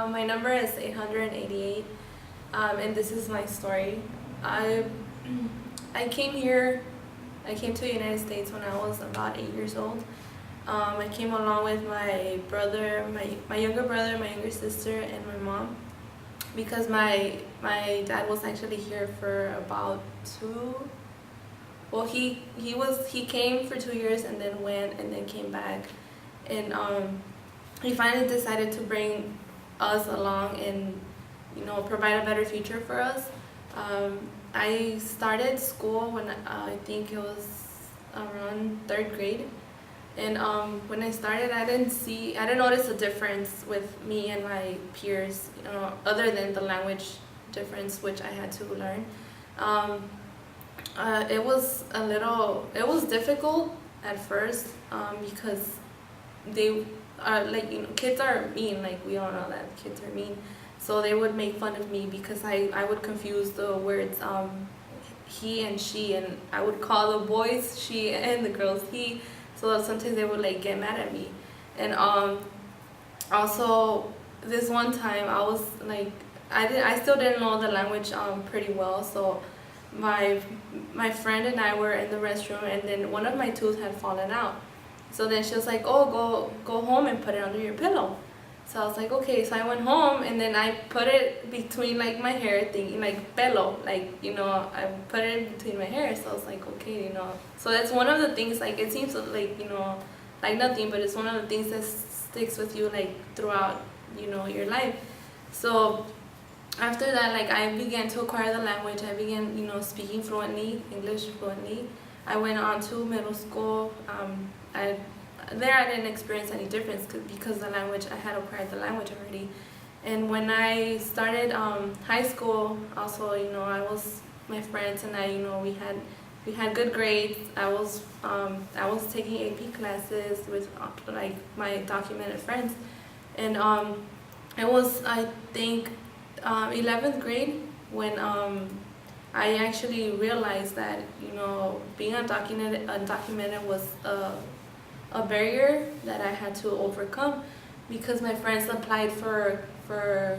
My number is 888, and this is my story. I I came here. I came to the United States when I was about 8 years old. I came along with my brother, my younger brother, my younger sister, and my mom, because my dad was actually here for about two. Well, he came for 2 years and then went and then came back, and he finally decided to bring us along and provide a better future for us. I started school when I think it was around third grade, and when I started, I didn't notice a difference with me and my peers, other than the language difference which I had to learn. Um, it was difficult at first, because they are like, kids are mean, like we all know that kids are mean. So they would make fun of me because I would confuse the words he and she, and I would call the boys she and the girls he. So sometimes they would like get mad at me. And also this one time I was like, I still didn't know the language pretty well. So my my friend and I were in the restroom, and then one of my tooth had fallen out. So then she was like, "Oh, go home and put it under your pillow." So I was like, "Okay." So I went home, and then I put it between like my hair, thinking like pelo, like I put it between my hair. So I was like, "Okay." So that's one of the things. Like it seems like like nothing, but it's one of the things that sticks with you like throughout your life. So after that, like I began to acquire the language. I began speaking fluently English fluently. I went on to middle school. I didn't experience any difference because the language, I had acquired the language already. And when I started high school, also I was, my friends and I, we had good grades. I was taking AP classes with like my documented friends, and it was, I think, 11th grade when I actually realized that being undocumented was a barrier that I had to overcome, because my friends applied for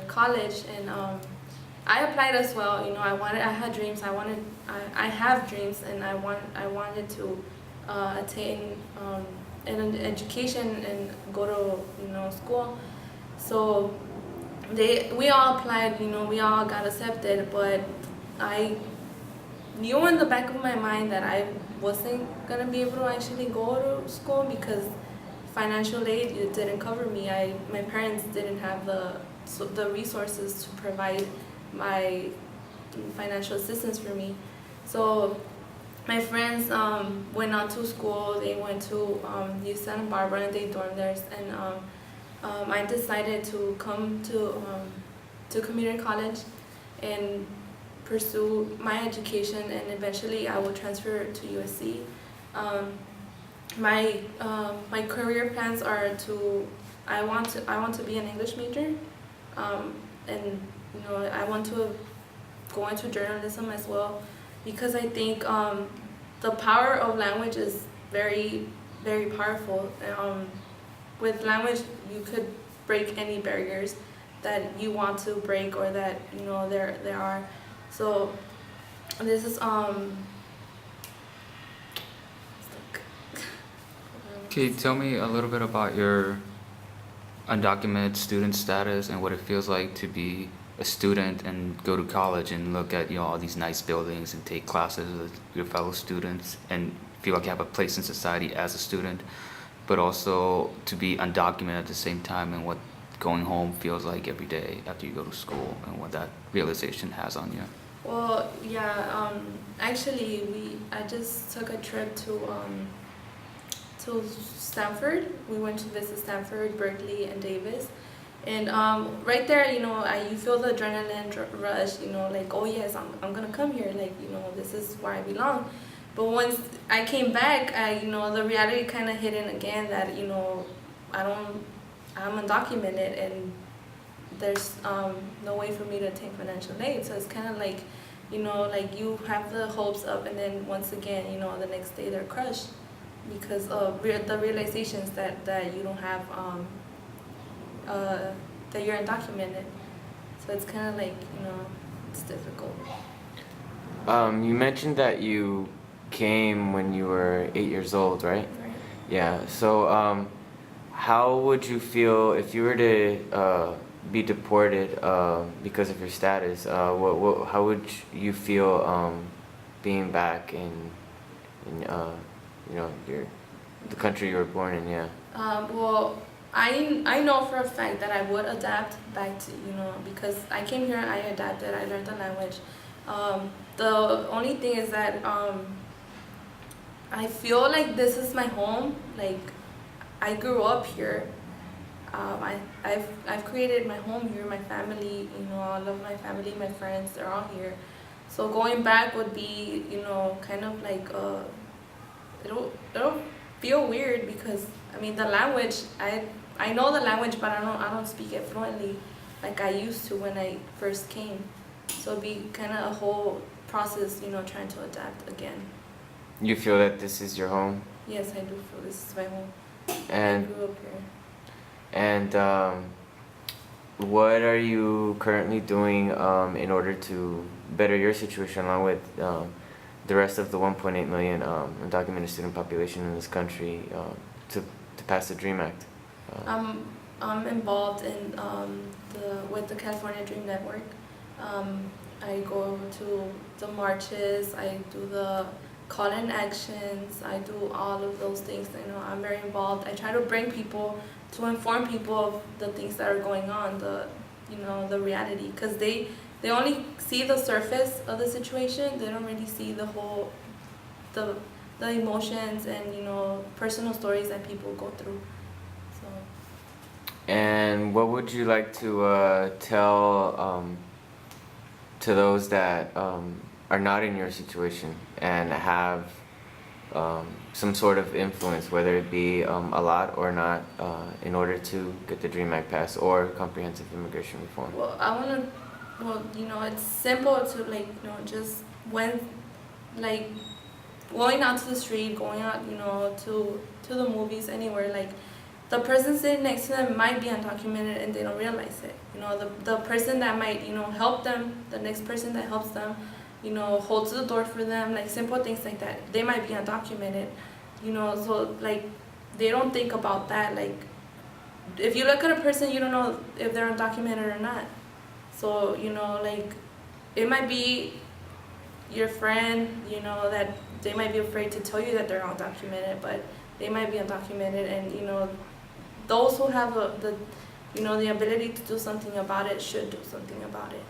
college, and I applied as well. I had dreams. I have dreams, and I wanted to attain an education and go to school. So we all applied. We all got accepted, but I knew in the back of my mind that I wasn't gonna be able to actually go to school because financial aid, it didn't cover me. My parents didn't have the resources to provide my financial assistance for me. So my friends went on to school. They went to U Santa Barbara, and they dormed there. And I decided to come to community college and pursue my education, and eventually I will transfer to USC. Um, my career plans are to, I want to be an English major, and I want to go into journalism as well, because I think the power of language is very, very powerful. With language, you could break any barriers that you want to break, or that there are. So this is Can you tell me a little bit about your undocumented student status and what it feels like to be a student and go to college and look at all these nice buildings and take classes with your fellow students and feel like you have a place in society as a student, but also to be undocumented at the same time, and what going home feels like every day after you go to school, and what that realization has on you? well, yeah. Actually, I just took a trip to Stanford. We went to visit Stanford, Berkeley, and Davis. And right there, you feel the adrenaline rush. Like, oh yes, I'm gonna come here. Like, this is where I belong. But once I came back, the reality kind of hit in again, that I don't, I'm undocumented, and there's no way for me to take financial aid. So it's kind of like, like you have the hopes up, and then once again, the next day they're crushed because of the realizations that you don't have uh, that you're undocumented. So it's kind of like, it's difficult. You mentioned that you came when you were 8 years old, right? Right. Yeah. So, how would you feel if you were to be deported because of your status? How would you feel being back in the country you were born in? Yeah. Well, I know for a fact that I would adapt back to, because I came here, I adapted, I learned the language. The only thing is that I feel like this is my home. Like, I grew up here. I've created my home here, my family. I love my family, my friends. They're all here. So going back would be, kind of like it'll feel weird because the language, I know the language, but I don't speak it fluently like I used to when I first came. So it'd be kind of a whole process, trying to adapt again. You feel that this is your home, Yes, I do feel this is my home. I and grew up here. and what are you currently doing in order to better your situation along with the rest of the 1.8 million undocumented student population in this country to pass the DREAM Act? I'm involved in with the California Dream Network. I go to the marches. I do the call-in actions. I do all of those things. I'm very involved. I try to bring people to inform people of the things that are going on, the reality, because they only see the surface of the situation. They don't really see the whole, the emotions and personal stories that people go through. So. And what would you like to tell to those that are not in your situation and have some sort of influence, whether it be a lot or not, in order to get the DREAM Act passed or comprehensive immigration reform? Well, it's simple to just when, going out to the street, going out, to the movies, anywhere, the person sitting next to them might be undocumented and they don't realize it. The person that might, help them, the next person that helps them, holds the door for them, simple things like that. They might be undocumented, so they don't think about that. If you look at a person, you don't know if they're undocumented or not. So, it might be your friend, that they might be afraid to tell you that they're undocumented, but they might be undocumented, and those who have the ability to do something about it should do something about it.